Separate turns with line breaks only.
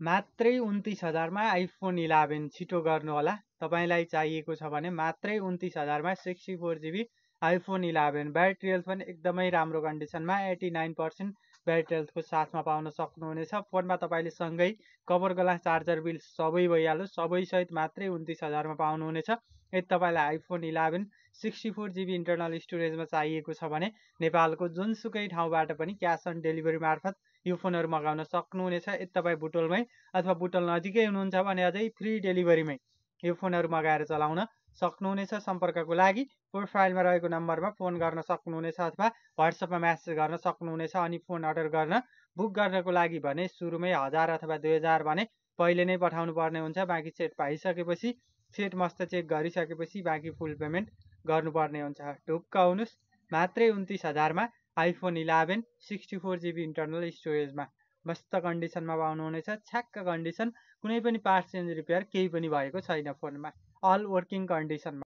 मात्रै 29,000 मा आइफोन 11 छिटो गर्नु होला। तपाईलाई चाहिएको छ भने मात्रै 29,000 मा 64 GB आइफोन 11 ब्याट्री हेल्थ पनि एकदमै राम्रो कन्डिसनमा 89% ब्याट्री हेल्थको साथमा पाउन सक्नुहुनेछ। फोनमा तपाईले सँगै कभर ग्लास चार्जर बिल सबै भइहाल्यो, सबै सहित मात्रै 29,000 मा पाउनुहुनेछ। यदि तपाईलाई आइफोन 11 64 GB इन्टरनल स्टोरेजमा चाहिएको छ भने नेपालको जुनसुकै ठाउँबाट पनि क्याश अन डेलिभरी मार्फत यो फोनहरु मगाउन सक्नुहुनेछ। यदि तपाईँ बुटोलमै अथवा बुटोल नजिकै हुनुहुन्छ भने अझै फ्री डेलिभरीमै यो फोनहरु मगाएर चलाउन सक्नुहुनेछ। सम्पर्कको लागि प्रोफाइलमा रहेको नम्बरमा फोन गर्न सक्नुहुनेछ अथवा व्हाट्सएपमा मेसेज गर्न सक्नुहुनेछ। अनि फोन अर्डर गर्न बुक गर्नको लागि भने सुरुमै 1000 अथवा 2000 भने पहिले नै पठाउनु पर्ने हुन्छ। बाँकी सेट पाइसकेपछि सेट मस्त चेक गरिसकेपछि बाँकी फुल पेमेन्ट गर्नुपर्ने हुन्छ। ढुक्क हुनुस्, मात्रै 29,000 मा आइफोन 11 64 GB इन्टरनल स्टोरेजमा मस्त कन्डिसनमा पाउनुहुनेछ। छ्याक्क कन्डिसन, कुनै पनि पार्ट्स चेन्ज रिपेयर केही पनि भएको छैन। फोनमा अल वर्किङ कन्डिसनमा